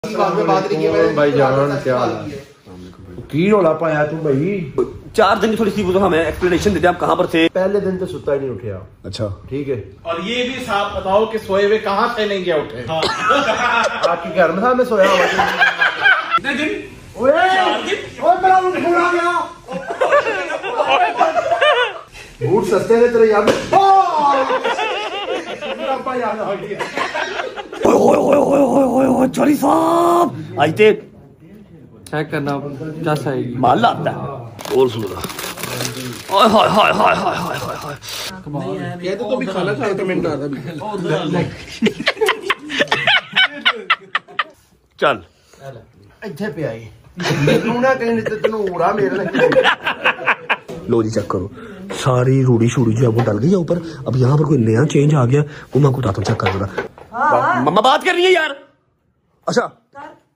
भाई जान क्या हाल है? की रौला पाया तू भाई? 4 दिन की थोड़ी सी वो तो हमें एक्सप्लेनेशन देते आप कहाँ पर थे। पहले दिन तो सुता ही नहीं उठा। अच्छा ठीक है। और ये भी साफ बताओ कि सोए हुए कहाँ से नहीं गया उठे? आपके घर में था, मैं सोया हुआ था। कितने दिन? ओए ओए मेरा ऊँट फूला गया। बूट सस्ते ने तेरे यार। चौरी साहब आइते चेक करना जस आएगी माल आता है और सुन रहा। हाय हाय हाय हाय हाय हाय हाय हाय कहते तो भी खाना खाया तो मिनट आता भी। चल ਇੱਥੇ ਪਿਆ ਈ ਮੈਨੂੰ ਨਾ ਕਹੀਂ ਤੇ ਤੈਨੂੰ ਉਰਾ ਮੇਰੇ ਨਾਲ। लो जी चेक करो सारी रूढ़ी शूड़ी जो है वो डल गई है ऊपर। अब यहाँ पर कोई नया चेंज आ गया वो मैं को बताता हूँ। चेक कर जरा। मम्मा बात कर रही है यार। अच्छा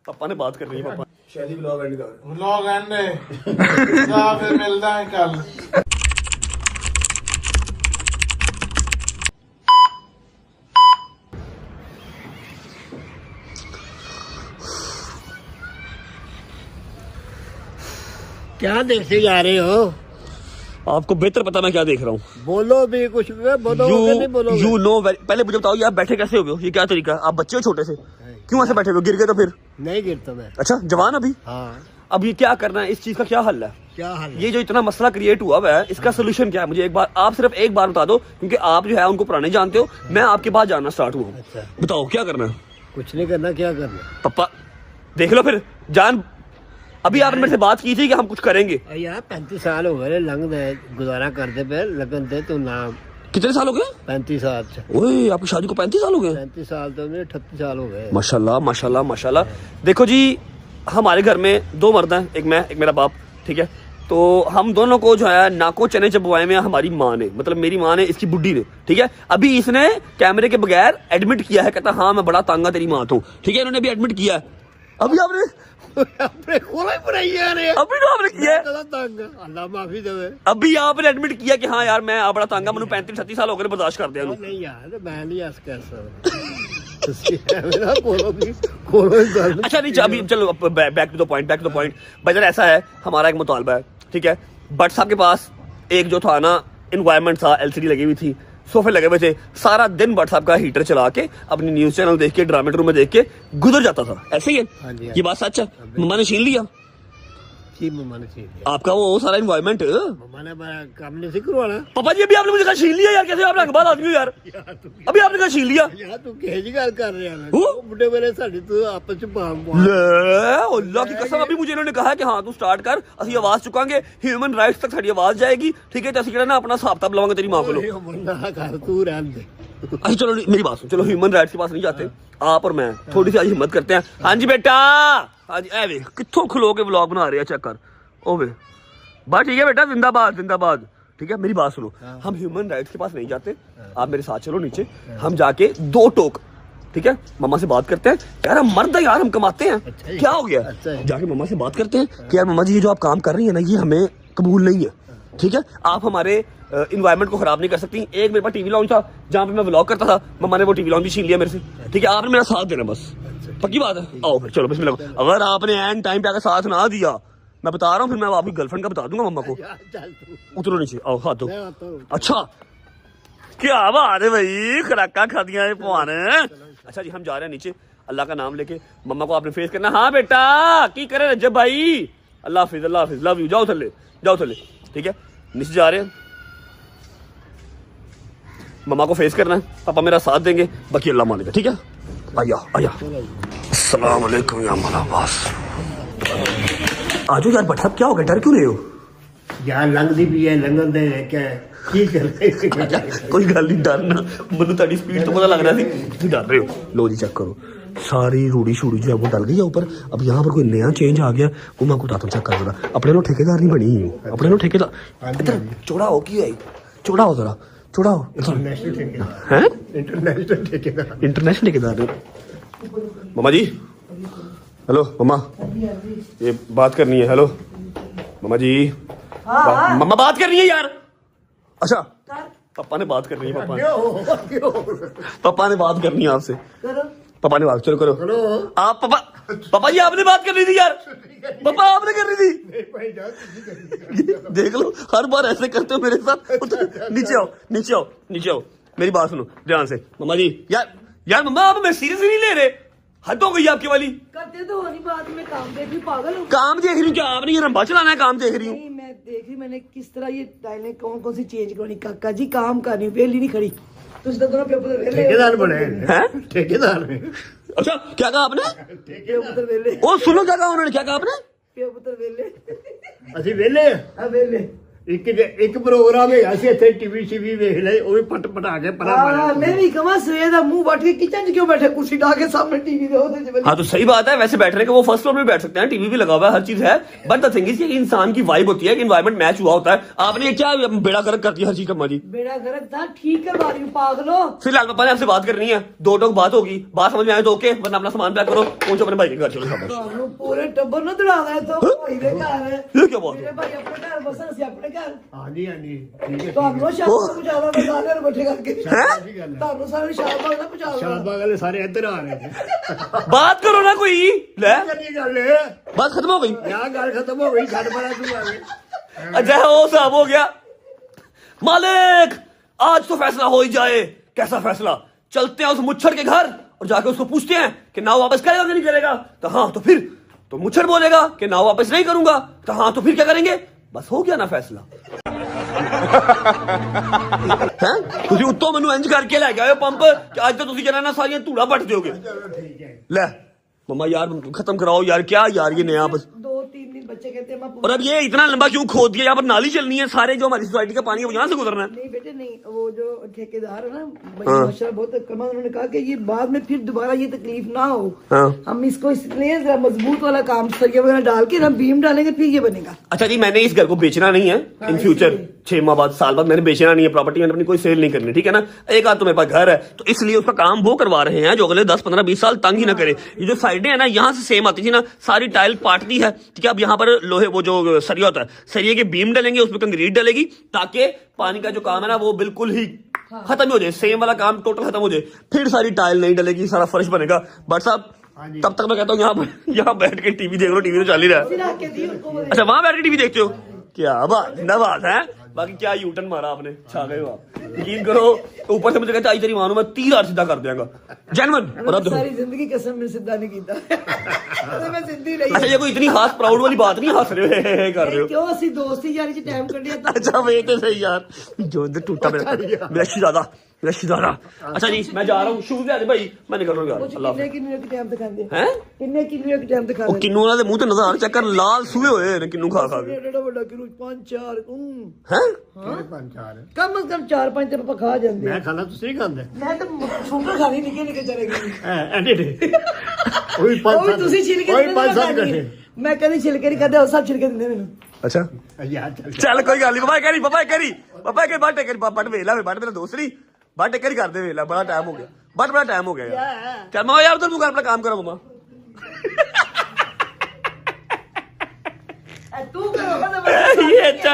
पापा ने बात कर रही है। पापा ਸ਼ਾਦੀ ਵਲੌਗ ਐਂਡ ਕਰ। व्लॉग एंड जा फिर मिलता है कल। क्या देखते जा रहे हो? आपको बेहतर पता मैं क्या देख रहा हूँ। बोलो भी कुछ बोलो नहीं बोलोगे? यू नो पहले मुझे बताओ यार बैठे कैसे हुए हो? ये क्या तरीका है? आप बच्चे हो छोटे से, क्यों ऐसे बैठे हुए? गिर गए तो फिर? नहीं गिरता मैं। अच्छा जवान अभी? हाँ। अब ये क्या करना है? इस चीज का क्या हल है? क्या हाल है? ये जो इतना मसला क्रिएट हुआ है इसका सोल्यूशन क्या है? मुझे एक बार आप सिर्फ एक बार बता दो, क्योंकि आप जो है उनको पुराने जानते हो, मैं आपके पास जानना स्टार्ट हुआ। अच्छा। बताओ क्या करना है? कुछ नहीं करना, क्या करना? पापा देख लो फिर जान। अभी आपने मेरे से बात की थी कि हम कुछ करेंगे। यार 35 साल हो गए लंग दे गुजारा करते पे लगन दे तो नाम। कितने साल हो गए? 35 साल। ओए आपकी शादी को 35 साल हो गए? 35 साल तो नहीं 38 साल हो गए। माशाल्लाह माशाल्लाह माशाल्लाह। देखो जी हमारे घर में 2 मर्द हैं, एक मैं एक मेरा बाप, ठीक है। तो हम दोनों को जो है नाको चने चबवाए में हमारी माँ ने, मतलब मेरी माँ ने, इसकी बुड्ढी ने, ठीक है। अभी इसने कैमरे के बगैर एडमिट किया है, कहता हाँ मैं बड़ा तंग तेरी माँ तो, ठीक है। इन्होंने भी एडमिट किया है। अभी आपने अपने खोला बनाई यार अभी तो आपने किया है। अल्लाह माफी देवे। अभी आपने एडमिट किया कि हाँ यार मैं बड़ा तंग मैंने 35-36 साल हो गए बर्दाश्त कर दिया। नहीं यार मैं नहीं हंस कर सकता। अच्छा नहीं अभी चलो back to the point. Buzzer ऐसा है हमारा एक मुतालबा है, ठीक है। बट साहब के पास एक जो था ना इन्वायरमेंट था, एलसीडी लगी हुई थी, सोफे लगे हुए थे, सारा दिन बट साहब का हीटर चला के अपनी न्यूज चैनल देख के ड्रामे रूम में देख के गुजर जाता था। ऐसे ही है ये बात सच है? मम्मा ने छीन लिया मम्मा ने छीन लिया आपका वो सारा इन्वायरमेंट। मम्मा ने काम नहीं सिखवाना। पापा जी अभी आपने मुझे कहा छीन लिया यार, कैसे आप रंगबाज आदमी हो यार? अभी आपने कहा छीन लिया यार तू केजी गल कर रहा है बुड्ढे मेरे साडी तू आपस च ले अल्लाह की कसम। अभी मुझे इन्होंने कहा है कि हाँ तू स्टार्ट कर, असली आवाज चुकांगे, ह्यूमन राइट्स तक साडी आवाज जाएगी, ठीक है। तो असली कहना ना अपना हिसाब किताब लवांगे तेरी मां को। तू रहन दे। अच्छा चलो मेरी बात सुन, चलो ह्यूमन राइट्स के पास नहीं जाते आप और मैं, थोड़ी सी आज हिम्मत करते हैं। हाँ जी बेटा, हाँ जी ए वे कित्थों खलो के व्लॉग बना रहे हैं, चेक कर ओवे बात। ठीक है बेटा, जिंदाबाद जिंदाबाद, ठीक है। मेरी बात सुनो, हम ह्यूमन राइट्स के पास नहीं जाते, आप मेरे साथ चलो नीचे, हम जाके 2 टोक, ठीक है, मम्मा से बात करते हैं। यार हम मर्द है यार, हम कमाते हैं। अच्छा क्या हो गया? जाके मम्मा से बात करते हैं कि यार मम्मा जी ये जो आप काम कर रही है ना ये हमें कबूल नहीं है, ठीक है। आप हमारे इन्वायरमेंट को खराब नहीं कर सकती। एक मेरे पास टीवी लॉन्च था जहाँ पे मैं व्लॉग करता था, मम्मा ने वो टीवी लॉन्च भी छीन लिया मेरे से, ठीक है। आपने मेरा साथ देना बस, पक्की बात है। आओ फिर चलो बिस्मिल्लाह। अगर आपने एंड टाइम पे आकर साथ ना दिया, मैं बता रहा हूँ फिर मैं आपकी गर्लफ्रेंड का बता दूंगा मम्मा को। उतरो नीचे, आओ हाथ दो। अच्छा क्या बात है भाई, खुराका खा दिया पवान। अच्छा जी हम जा रहे हैं नीचे, अल्लाह का नाम लेके मम्मा को आपने फेस करना। हाँ बेटा की करे रजब भाई, अल्लाह हाफिज अल्लाह हाफिज, लव यू। जाओ थले जाओ थले, ठीक है। नीचे जा रहे हैं, मम्मा को फेस करना है, पापा मेरा साथ देंगे, बाकी अल्लाह मालिक है, ठीक है। आया आया अस्सलाम वालेकुम या मलाबास। आजो यार बट साहब क्या हो गया, डर क्यों रहे हो? यार लंग दी भी है लंगन दे क्या की कर कोई गल नहीं, डरना मैनू ताड़ी स्पीड तो पता लग रहा थी तुम डर रहे हो। लो जी चेक करो सारी रूढ़ी शूड़ी जो है वो डल गई है ऊपर। अब यहाँ पर कोई नया चेंज आ गया वो मैं बताता हूँ। चेक कर जरा, अपने लो ठेकेदार नहीं बनी, अपने लो ठेकेदार। इधर चौड़ा हो की है, चौड़ा हो जरा, चौड़ा हो। इंटरनेशनल ठेकेदार। मम्मा जी हेलो मम्मा, ये बात करनी है। हेलो मम्मा जी, मम्मा बात करनी है यार। अच्छा पापा ने बात करनी है, पापा ने बात करनी है आपसे। पापा ने बात, चलो करो आप पापा। पापा जी आपने बात कर रही थी यार, पापा आपने कर रही थी। देख लो हर बार ऐसे करते हो मेरे साथ। नीचे आओ नीचे आओ नीचे आओ, मेरी बात सुनो ध्यान से। मम्मा जी यार मम्मा आप मैं सीरियसली नहीं ले रहे, हद हो गई आपकी वाली। करते तो होनी बात, में काम देख रही, पागल हूँ। काम देख रही हूँ क्या आपने, ये रंबा चलाना है, काम देख रही हूँ। नहीं मैं देख रही, मैंने किस तरह ये टाइलें कौन कौन सी चेंज करनी। काका जी काम कर रही हूँ, वेली नहीं खड़ी। तुझ तो दोनों पेपर वेले ठेकेदार बने हैं? ठेकेदार में अच्छा क्या कहा आपने? पेपर वेले, ओ सुनो क्या कहा उन्होंने, क्या कहा आपने? पेपर वेले ਅਸੀਂ ਵਿਹਲੇ ਆ वेले। ਇੱਕ ਪ੍ਰੋਗਰਾਮ ਹੈ ਅਸੀਂ ਇੱਥੇ ਟੀਵੀ ਵੇਖ ਲਏ ਉਹ ਵੀ ਪਟ ਪਟਾ ਕੇ ਪਰਾਂ हाँ मैं भी कमा सवेर का मुंह बट के किचन क्यों बैठे, कुर्सी डाल के सामने टीवी दे। हाँ तो सही बात है, वैसे बैठने का वो फर्स्ट फ्लोर में बैठ सकते हैं, टीवी भी लगा हुआ है, हर चीज है। बट द थिंग इज कि इंसान की वाइब होती है कि एनवायरनमेंट मैच हुआ होता है। आपने क्या बेड़ा गर्क कर दिया हर चीज का। माँ जी बेड़ा गर्क था, ठीक है बारी पागलो। फिलहाल पापा ने आपसे बात करनी है, दो टोक बात होगी, बात समझ में आए तो ओके, वरना अपना सामान पैक करो, पहुंचो अपने भाई के घर। चलो शाबाश। ਤੁਹਾਨੂੰ पूरे टब्बर न दड़ा है तो भाई दे घर है। ये क्या बात है? मेरे भाई अपने घर बसन से अपने घर। ਹਾਂਜੀ ਹਾਂਜੀ ਠੀਕ ਹੈ ਤੁਹਾਨੂੰ ਸ਼ਾਮ ਨੂੰ ਪਹੁੰਚਾਦਾ ਮੈਂ ਸਾਰੇ ਬੈਠੇ ਕਰਕੇ। हैं? ਤੁਹਾਨੂੰ ਸਾਰੇ ਸ਼ਾਮ ਨੂੰ ਨਾ ਪਹੁੰਚਾਦਾ। ਸ਼ਾਬਾਸ਼ ਵਾਲੇ ਸਾਰੇ ਇੱਧਰ ਆ ਰਹੇ ਨੇ बात करो ना कोई, ले ਕੀ ਗੱਲ ਹੈ बात खत्म हो गई। ਯਾ ਗੱਲ ਖਤਮ ਹੋ ਗਈ ਛੱਡ ਪਰਾਂ ਤੂੰ ਆਵੇ अच्छा वो साहब हो गया। मालिक आज तो फैसला हो ही जाए। कैसा फैसला? चलते हैं उस मुच्छर के घर और जाके उसको पूछते हैं कि नाव वापस करेगा कि नहीं करेगा। तो हाँ तो फिर तो मुच्छर बोलेगा कि नाव वापस नहीं करूंगा। तो हाँ तो फिर क्या करेंगे? बस हो गया ना फैसला। हैं ਤੁਸੀਂ ਉੱਤੋਂ ਮੈਨੂੰ ਇੰਜ ਕਰਕੇ ਲੈ ਕੇ ਆਏ ਪੰਪ ਕਿ ਅੱਜ ਤਾਂ ਤੁਸੀਂ ਜਨਾਨਾ ਸਾਰੀਆਂ ਧੂੜਾ ਪੱਟ ਦਿਓਗੇ। ਲੈ मम्मा यार खत्म कराओ यार, क्या यार ये नया बस। 2-3 दिन बच्चे कहते हैं और अब ये इतना लंबा क्यों खोद दिया? यहाँ पर नाली चलनी है, सारे जो हमारी सोसाइटी का पानी है वो यहाँ से गुजरना है। नहीं बेटे नहीं, वो जो ठेकेदार है ना माशाल्लाह बहुत कमा, उन्होंने कहा कि ये बाद में फिर दोबारा ये तकलीफ ना हो। हाँ। हम इसको इसलिए जरा मजबूत वाला काम सरिया वगैरह डाल के हम बीम डालेंगे फिर ये बनेगा। अच्छा जी मैंने इस घर को बेचना नहीं है इन फ्यूचर, 6 माह बाद साल बाद मैंने बेचना नहीं है, प्रॉपर्टी मैंने अपनी कोई सेल नहीं करनी, ठीक है ना। एक आध तो मेरे पास घर है तो इसलिए उसका काम वो करवा रहे हैं जो अगले 10 15 20 साल तंग ही ना करे। ये जो साइडें है ना यहाँ से सेम आती थी ना, सारी टाइल पाट दी है, ठीक है। अब यहाँ पर लोहे वो जो सरिया होता है, सरिये के बीम डलेंगे, उसमें कंक्रीट डलेगी ताकि पानी का जो काम है ना वो बिल्कुल ही खत्म हो जाए, सेम वाला काम टोटल खत्म हो जाए। फिर सारी टाइल नहीं डलेगी, सारा फर्श बनेगा। बट साहब तब तक मैं कहता हूँ यहाँ बैठ के टीवी देख लो, टीवी तो चल ही रहा है। फिर आके दी उनको अच्छा वहां बैठ के टीवी देखते हो, क्या बात न बात है। बाकी क्या यूटर्न मारा आपने, छा गए हो आप, यकीन करो। ऊपर से मुझे कहता आई तेरी मानो मैं 3 बार सीधा कर देगा जेनवन। और अब देखो सारी जिंदगी कसम में सीधा नहीं कीता मैं सिद्धी नहीं। अच्छा ये कोई इतनी खास प्राउड वाली बात नहीं, हंस रहे हो कर रहे हो। क्यों असि दोस्ती यारी च टाइम कढिया था। अच्छा वे तो सही यार, जो इधर टूटा मेरा शिदादा। अच्छा जी मैं जा रहा हूँ, शूज ले भाई, मैं निकल रहा हूँ। अल्लाह हाफिज़। किन्ने की टाइम दिखांदे हैं किन्ने की टाइम ਉਹ दिखांदे ਕਿੰਨੂ ਵਾਲੇ ਮੂੰਹ ਤੇ ਨਜ਼ਰ ਆ ਰਿਹਾ, ਚੈੱਕ ਕਰ, ਲਾਲ ਸੂਏ ਹੋਏ ਨੇ ਕਿੰਨੂ ਖਾ ਕੇ। एडा बड़ा किलो 5-4 हैं ਪੰਜ ਚਾਰ कम से कम 4-5 ਤੇ ਆਪਾਂ ਖਾ ਜਾਂਦੇ। ਮੈਂ ਖਾਣਾ ਤੁਸੀਂ ਖਾਂਦੇ ਮੈਂ ਤਾਂ ਸ਼ੂਗਰ ਖਾਣੀ ਨਿੱਕੇ ਚਲੇਗੀ। ਐਡੇ ਉਹ ਵੀ ਉਹ ਵੀ ਤੁਸੀਂ ਛਿਲਕੇ ਉਹ ਵੀ ਦਿੰਦੇ ਪੰਜ ਨਾ ਸੱਤ ਖਾਣੀ। ਇਕੱਠੇ ਮੈਂ ਕਦੇ ਛਿਲਕੇ ਨਹੀਂ ਖਾਦੇ, ਉਹ ਸਭ ਛਿਲਕੇ ਦਿੰਦੇ ਮੈਨੂੰ। अच्छा ਯਾਰ ਚੱਲ ਕੋਈ ਗੱਲ ਨਹੀਂ। ਪਾਪਾ ਕਰੀ ਬਾਟੇ ਕਰੀ ਬਟ ਵੇਲਾ ਬਟ ਮੇਰਾ ਦੋਸਤ ਨਹੀਂ, ਬਾਟੇ ਕਰੀ ਕਰਦੇ ਵੇਲਾ, ਬੜਾ ਟਾਈਮ ਹੋ ਗਿਆ, ਬੜਾ ਟਾਈਮ ਹੋ ਗਿਆ यार। ਚੱਲ ਮੈਂ यार तू अपना काम करो मम्मा। तू करो ये अच्छा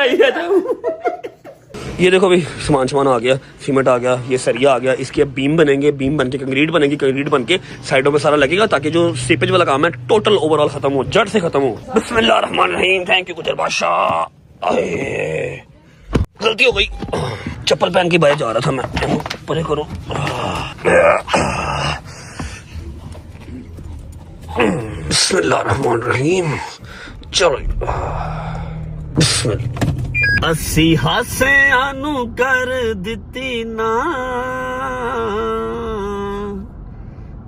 ये देखो भाई सामान आ गया, सीमेंट आ गया, ये सरिया आ गया, इसके अब बीम बनेंगे, बीम बन के कंक्रीट बनेगी, कंक्रीट बन के साइडों में सारा लगेगा ताकि जो सीपेज वाला काम है टोटल ओवरऑल खत्म हो, जड़ से खत्म हो। बिस्मिल्लाहिर्रहमानिर्रहीम। थैंक यू गुजर बादशाह। गलती हो गई, चप्पल पहन के बाहर जा रहा था मैं, परे करो। बिस्मिल्लाहिर्रहमानिर्रहीम। चलो बिस्मिल्लाह। ਅਸੀਂ ਹਾਸਿਆਂ ਨੂੰ ਕਰ ਦਿੱਤੀ ਨਾ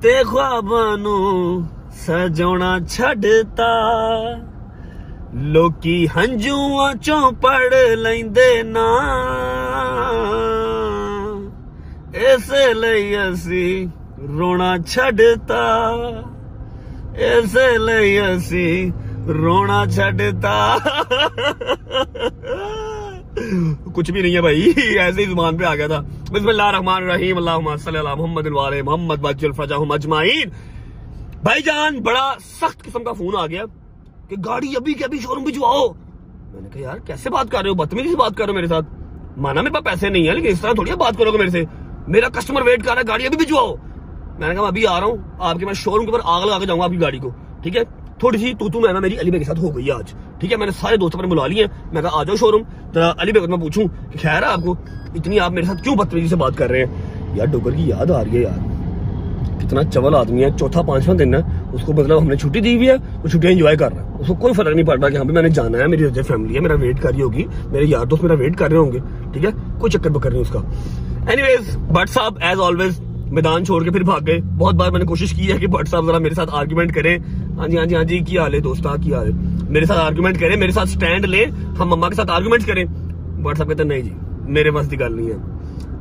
ਤੇ ख्वाबां ਨੂੰ ਸਜਾਉਣਾ ਛੱਡਤਾ, ਲੋਕੀ ਹੰਝੂਆਂ ਚੋਂ ਪੜ ਲੈਂਦੇ ਨਾ, ਇਸ ਲਈ ਅਸੀਂ ਰੋਣਾ ਛੱਡਤਾ, ਇਸ ਲਈ ਅਸੀਂ रोना छड़ता। कुछ भी नहीं है भाई, ऐसे ही जुबान पे आ गया था। बिस्मिल्लाहिर्रहमानिर्रहीम, अल्लाहुम्मा सल्ली अला मुहम्मद व आले मुहम्मद वज्जल फरजहुम अजमाइन। भाईजान बड़ा सख्त किस्म का फोन आ गया कि गाड़ी अभी के अभी शोरूम भिजवाओ। मैंने कहा यार कैसे बात कर रहे हो, बदतमीजी से बात कर रहे हो मेरे साथ। माना मेरे पास पैसे नहीं है लेकिन इस तरह थोड़ी बात करोगे मेरे से, मेरा कस्टमर वेट कर रहा है, गाड़ी अभी भिजवाओ। मैंने कहा अभी आ रहा हूँ आपके, मैं शोरूम के ऊपर आग लगा के जाऊंगा आपकी गाड़ी को। ठीक है, थोड़ी सी तू मैं मेरी अली भाई के साथ हो गई आज, ठीक है। मैंने सारे दोस्तों मैंने बुला लिए, मैं कहा आ जाओ शोरूम, जरा अली भाई को मैं पूछूं कि खैर है आपको, इतनी आप मेरे साथ क्यों बदतमीजी से बात कर रहे हैं। यार डोगर की याद आ रही है यार, कितना चवल आदमी है, चौथा पांचवा दिन है उसको, मतलब हमने छुट्टी दी हुई है, वो छुट्टियां एंजॉय कर रहा है, उसको कोई फर्क नहीं पड़ रहा कि हाँ मैंने जाना है, मेरी फैमिली है, मेरा वेट कर रही होगी, मेरे यार दोस्त मेरा वेट कर रहे होंगे, ठीक है, कोई चक्कर बकर नहीं उसका। एनीवेज भट्ट साहब एज ऑलवेज मैदान छोड़ के फिर भाग गए। बहुत बार मैंने कोशिश की है कि भट्ट साहब जरा मेरे साथ आर्ग्यूमेंट करें, हाँ जी हाँ जी हाँ जी की हाल है दोस्ता, की हाल है, मेरे साथ आर्ग्यूमेंट करें, मेरे साथ स्टैंड ले, हम मम्मा के साथ आर्ग्यूमेंट करें। भट्ट साहब कहते नहीं जी मेरे बस की गल नहीं है।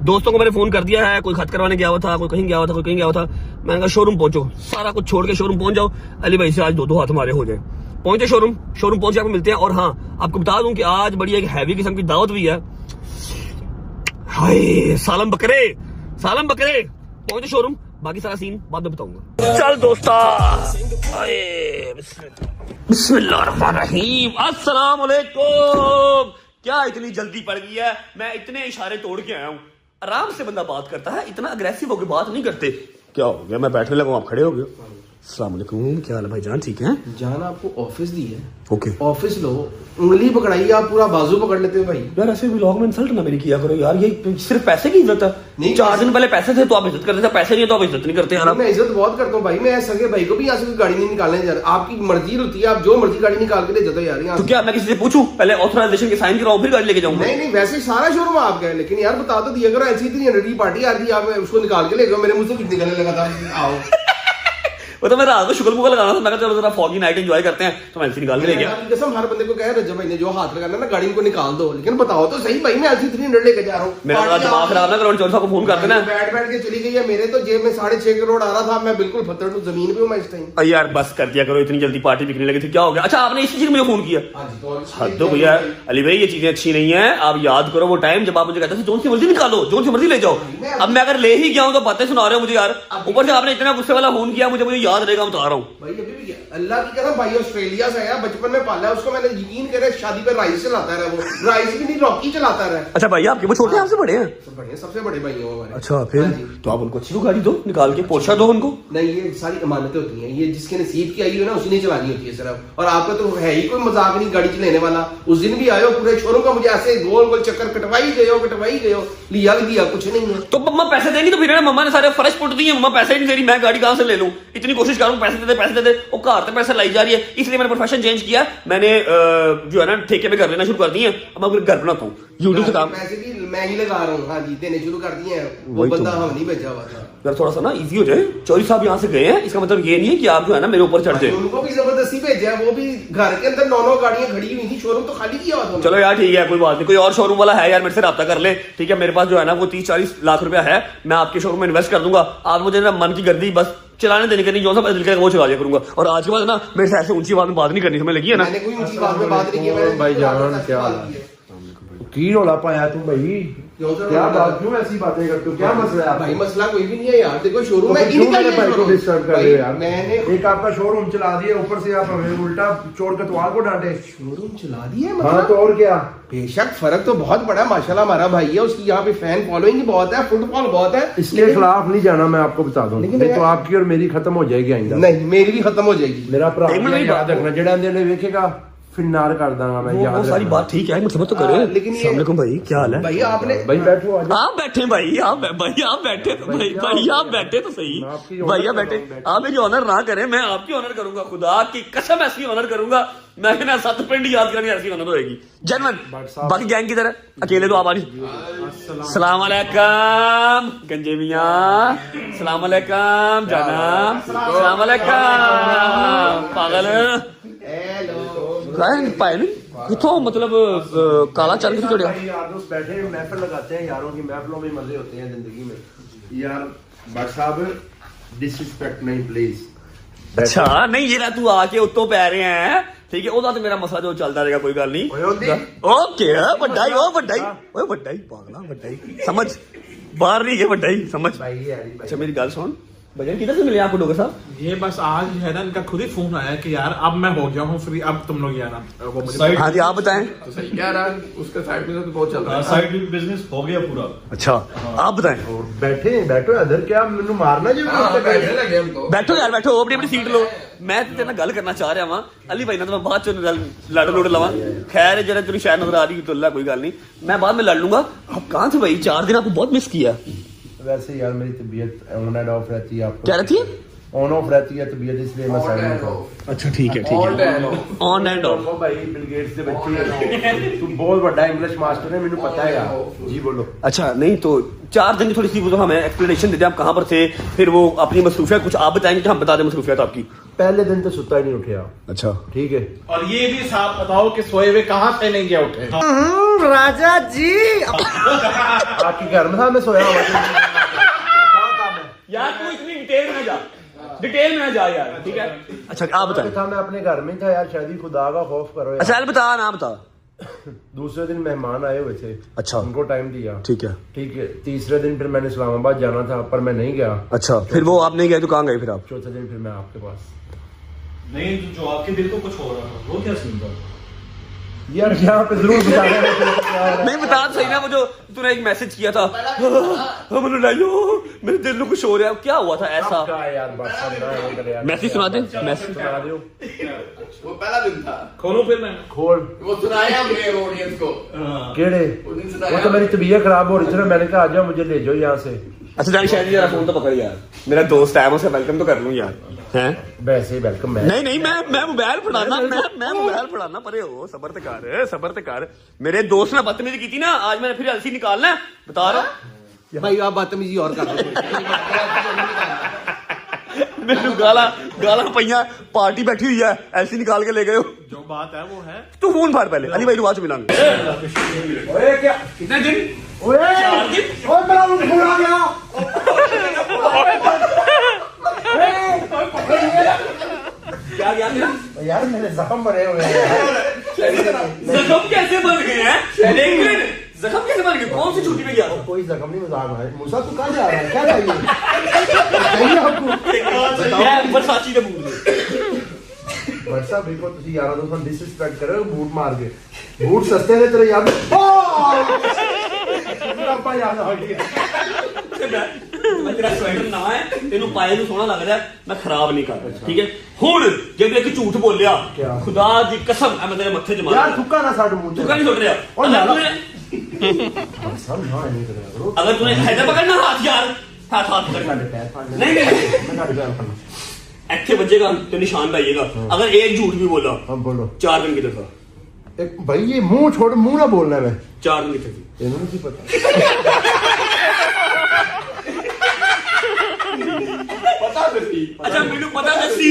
दोस्तों को मैंने फोन कर दिया है, कोई खत करवाने गया हुआ था, कोई कहीं गया हुआ था, कोई कहीं गया हुआ था, मैंने कहा शोरूम पहुंचो, सारा कुछ छोड़ के शोरूम पहुंच जाओ, अली भाई से आज दो हाथ हमारे हो जाए। पहुंचे शोरूम पहुंचे, आपको मिलते हैं। और हाँ आपको बता दूं कि आज बड़ी एक हैवी किस्म की दावत भी है, हाय सालम बकरे पहुंचे शोरूम, बाकी सारा सीन बाद में बताऊंगा। चल दोस्ता, बिस्मिल्लाहिर्रहमानिर्रहीम, अस्सलाम वालेकुम। क्या इतनी जल्दी पड़ गई है, मैं इतने इशारे तोड़ के आया हूँ। आराम से बंदा बात करता है, इतना अग्रेसिव होकर बात नहीं करते। क्या हो गया, मैं बैठने लगा, आप खड़े हो गए। अस्सलाम वालेकुम, क्या हाल है भाईजान, ठीक है? जान आपको ऑफिस दी है, ओके ऑफिस लो, उंगली पकड़ाई आप पूरा बाजू पकड़ लेते हो भाई। यार ऐसे व्लॉग में इंसल्ट ना मेरी किया करो यार, ये सिर्फ पैसे की इज्जत है। नहीं, 4 दिन पहले पैसे थे तो आप इज्जत करते थे, पैसे नहीं है तो आप इज्जत नहीं करते यार। मैं इज्जत बहुत करता हूँ भाई, मैं सगे भाई को भी यहाँ से कोई गाड़ी नहीं निकालने जा रहा, आपकी मर्जी होती है, आप जो मर्जी गाड़ी निकाल के ले जाते हो यार यहाँ तो क्या मैं किसी से पूछूं, पहले ऑथराइजेशन के साइन कराऊं फिर गाड़ी लेके जाऊंगा? नहीं वैसे सारा शोरूम आपका है, लेकिन यार बता तो दिया करो, ऐसी इतनी एनर्जी पार्टी आ रही है, आप उसको निकाल के ले जाओ, मेरे मुंह से कुछ निकलने लगा था। आओ वो तो मैं रात को शुगर मुगल लगाना था, मैं चलो जरा फॉगी नाइट एंजॉय करते हैं, तो मैं ऐसे निकाल के ले गया। कसम हर बंदे को कह रजब भाई ने जो हाथ लगाना ना गाड़ी को निकाल दो, लेकिन बताओ तो सही भाई मैं ऐसी 300 लेके जा रहा हूँ। मेरा दिमाग खराब ना करो, चौधरी साहब को फोन करते ना। बैठ के चली गई है, मेरे तो जेब में 6.5 करोड़ आ रहा था, मैं बिल्कुल फत्तर टू जमीन पे हूँ मैं इस टाइम। यार बस कर दिया करो, इतनी जल्दी पार्टी दिखने लगी थी, क्या हो गया? अच्छा आपने इसी चीज में फोन किया? हद हो भैया अली भाई, ये चीजें अच्छी नहीं है, आप याद करो वो टाइम जब आप मुझे कहते थे जोन सी मर्जी निकालो, जोन सी मर्जी ले जाओ। अब मैं अगर ले ही गया हूँ तो बातें सुना रहे हो मुझे यार, ऊपर से आपने इतना गुस्से वाला फोन किया, मुझे याद रहेगा, बता रहा हूँ भाई। अभी भी अल्लाह की कसम भाई ऑस्ट्रेलिया से आया, बचपन में पाला है उसको, मैंने यकीन करे शादी पे राइस चलाता रहा, वो राइस भी नहीं रॉकी चलाता रहा। अच्छा भाई आपके वो छोटे हैं आपसे बड़े हैं? बढ़िया, सबसे बड़े भाई हैं हमारे। अच्छा फिर तो आप उनको अच्छी गाड़ी दो, निकाल के पोर्शा दो उनको। नहीं ये सारी अमानतें होती हैं, ये जिसके नसीब की आई हो ना उसी ने चलानी होती है सिर्फ, और आपका तो है ही कोई मजाक नहीं गाड़ी चलाने वाला। उस दिन भी आयो पूरे शोरूम का मुझे ऐसे गोल गोल चक्कर कटवाई गए हो, लिया भी दिया कुछ नहीं है। तो मम्मा पैसे देंगी तो फिर मम्मा ने सारे फर्श पुट दिए, मम्मा पैसे नहीं दे रही, मैं गाड़ी कहां से ले लूं? इतनी कोशिश करूं पैसे दे दे, वो कार पे पैसे लाई जा रही है, इसलिए मैंने प्रोफेशन चेंज किया, मैंने जो है ना ठेके पे कर लेना शुरू कर दिए। अब मैं घर बनाता हूँ यूट्यूब से काम, पैसे भी मैं ही लगा रहा हूँ। हाँ जी देने शुरू कर दिए हैं, वो बंदा हम नहीं भेजा हुआ था। यार थोड़ा सा ना इजी हो जाए, चौधरी साहब यहाँ से गए हैं, इसका मतलब ये नहीं है कि आप जो है ना मेरे ऊपर चढ़ जाए। उनको भी जबरदस्ती भेजा है, वो भी घर के अंदर 9 गाड़ियां खड़ी हुई थी, शोरूम तो खाली किया हुआ था। चलो यार ठीक है कोई बात नहीं, कोई और शोरूम वाला है यार मेरे से रब्ता कर ले, ठीक है? मेरे पास जो है ना वो 30-40 लाख रुपया है, मैं आपके शोरूम में इन्वेस्ट कर दूंगा। आप मुझे ना मन की गर्दी बस चलाने देने की नहीं, जो सा दिल करेगा वो चला दिया करूंगा। और आज के बाद ना मेरे से ऐसे ऊंची आवाज में बात नहीं करनी, समझ लगी है ना? मैंने कोई ऊंची आवाज में बात नहीं की, मैंने भाई जान क्या की रोला पाया तू भाई, क्या बात, क्यों ऐसी बातें करते हो, क्या मसला है? भाई मसला कोई भी नहीं है यार, देखो शोरूम है, क्यों मेरे भाई को डिस्टर्ब कर रहे हो यार? मैंने एक आपका शोरूम चला दिया, ऊपर से आप हमें उल्टा चोर कतवाल को डांटे। शोरूम चला दिया हाँ मतलब? तो और क्या, बेशक फर्क तो बहुत बड़ा, माशाल्लाह हमारा भाई है, उसकी यहाँ पे फैन फॉलोइंग बहुत है, फुटबॉल बहुत है, इसके खिलाफ नहीं जाना, मैं आपको बता दूं, लेकिन नहीं तो आपकी और मेरी खत्म हो जाएगी आइंदा। नहीं मेरी भी खत्म हो जाएगी। मेरा भरा एक मिनट याद रखना, जेड़ा अंदे वेखेगा फिन्नार कर दूंगा मैं, याद वो सारी रखना। बात ठीक है, मुझे समझ तो करे। लेकिन ये- अस्सलाम वालेकुम भाई, क्या हाल है? भाई आपने भाई बैठो आज। आप बैठे भाई, आप बैठे तो भाई आप बैठे तो सही, भाई आप बैठे, आप मेरी ऑनर ना करें, मैं आपकी ऑनर करूंगा, खुदा की कसम ऐसी ऑनर करूंगा, मैं कहना 7 पिंड याद करनी ऐसी ऑनर होगी जनवन। बाकी गैंग की तरह अकेले तो आप आ नहीं। सलाम अलैकुम गंजे मियां, सलाम अलैकुम जाना, सलाम अलैकुम पागल पाए नहीं किथों, मतलब काला चल के चढ़िया। यार दोस्त बैठे महफिल लगाते हैं, यारों की महफिलों में मजे होते हैं जिंदगी में यार। भट्ट साहब डिसरिस्पेक्ट नहीं प्लीज। अच्छा नहीं ये ना तू आके उत्तों पै रहे हैं, ठीक है? ओदा तो मेरा मसला जो चलता रहेगा, कोई गल नहीं। ओके बड्डाई ओ बड्डाई ओए बड्डाई पागला बड्डाई समझ बाहर नहीं है बड्डाई समझ। अच्छा मेरी गल सुन, भजन किधर से मिले आपको डोगर साहब? ये बस आज है ना इनका खुद ही फोन आया कि यार अब मैं हो गया हूँ फ्री, अब तुम लोग यार वो मुझे हाँ जी आप बताएं। तो सही कह रहा है, उसका साइड बिजनेस तो बहुत चल रहा है। साइड बिजनेस हो गया पूरा। अच्छा आप बताएं। और बैठो इधर क्या मैंने मारना जी बैठने लगे हम तो। बैठो यार बैठो, अपनी अपनी सीट लो। मैं तो तेरे नाल गल करना चाह रहा वां अली भाई नाल, तो मैं बाद च लड़ लुड़ लवां। खैर जरा तेरी शायद नजर आ रही तो अल्लाह कोई गल नहीं, मैं बाद में लड़ लूंगा। आप कहाँ थे भाई? 4 दिन आपको बहुत मिस किया। वैसे यार मेरी तबीयत ऑन एंड ऑफ रहती है। आपको क्या रहती है? ऑन ऑफ रहती है तबीयत, इसलिए मैं साइलेंट हूं। अच्छा ठीक है ऑन एंड ऑफ। ओ भाई बिल गेट्स ਦੇ ਬੱਚੇ तू बहुत बड़ा इंग्लिश मास्टर है, मैंने पता है यार। जी बोलो। अच्छा नहीं तो 4 दिन की थोड़ी सी वो तो हमें एक्सप्लेनेशन दे दें आप कहाँ पर थे, फिर वो अपनी मसरूफियत कुछ आप बताएंगे, हम बता दें मसरूफियत आपकी। पहले दिन तो सुता ही नहीं उठा। अच्छा ठीक है। और ये भी साफ बताओ कि सोए हुए कहाँ से नहीं गया उठे? राजा जी आपके घर में था मैं सोया हुआ। यार तू इतनी डिटेल में जा, डिटेल में जा यार, ठीक है। अच्छा आप बताएं। था मैं अपने घर में था यार, शादी खुदा का खौफ करो यार। अच्छा बता ना बता। दूसरे दिन मेहमान आए हुए थे। अच्छा उनको टाइम दिया। ठीक है ठीक है। तीसरे दिन फिर मैंने इस्लामाबाद जाना था पर मैं नहीं गया। अच्छा फिर वो आप नहीं गए तो कहाँ गए फिर आप? चौथे दिन फिर मैं आपके पास। नहीं जो आपके दिल को कुछ हो रहा था वो क्या सीन था? यार यहाँ पे जरूर बताना। नहीं बता सही ना, वो जो तूने एक मैसेज किया था मैंने लाइयो मेरे दिल में कुछ हो रहा है, क्या हुआ था ऐसा? यार मैसेज सुना दे, मैसेज सुना दो। वो पहला दिन था। खोलो फिर मैं खोल। वो सुनाया हमने ऑडियंस को। केड़े? वो तो मेरी तबीयत खराब हो रही थी ना, मैंने कहा आ जाओ मुझे ले जाओ यहाँ से। अच्छा जान शायद जरा फोन तो पकड़ यार, मेरा दोस्त है, उसे वेलकम तो कर लूं यार। हैं वैसे ही वेलकम। नहीं मैं मोबाइल फड़ाना, मैं मोबाइल फड़ाना परे हो। सबर ते कर। मेरे दोस्त ने बदतमीजी की थी ना, आज मैंने फिर अलसी निकालना है, बता रहा भाई आप बदतमीजी और कर दो। मेनू गाला पईया, पार्टी बैठी हुई है, ऐसी निकाल के ले गए हो। जो बात है वो है। तू फोन फाड़ पहले, अली भाई रुआ से मिलांगे। ओए क्या कितने दिन? ओए ओए मेरा फोन आ गया। क्या यार मेरे जख्म भरे हुए हैं। जख्म कैसे बन गए हैं? एक मिनट, जख्म कैसे बन गए? कौन सी छुट्टी में गया? कोई जख्म नहीं, मजाक है। मूसा तू कहाँ जा रहा है? क्या चाहिए आपको? बरसाची के बूट में वर्षा देखो तुसी यारा दोस्तों डिसरिस्पेक्ट कर रहे हो बूट मार के। बूट सस्ते ने तेरे याद आपा याद आ गया। मैं तेरा स्वेटर ना है, तेनू पाए ਨੂੰ ਸੋਹਣਾ ਲੱਗ ਰਿਹਾ, मैं खराब नहीं कर रहा, ठीक है। ਹੁਣ ਜੇ ਮੈਂ ਇੱਕ ਝੂਠ ਬੋਲਿਆ, खुदा दी कसम मैं तेरे मत्थे 'ਚ मार यार थुक्का ना साड मुंह थुक्का नहीं सुट रहा। अगर तूने हैदर पकड़ना हाथ यार, हाथ पकड़ नहीं ऐसे बजेगा तो निशान पाइएगा। अगर एक झूठ भी बोला, बोलो 4 दिन की दफा। एक भाई ये मुंह छोड़, मुंह ना बोलना है। 4 दिन की दफा इन्होंने नहीं पता। अच्छा मैनू पता दसी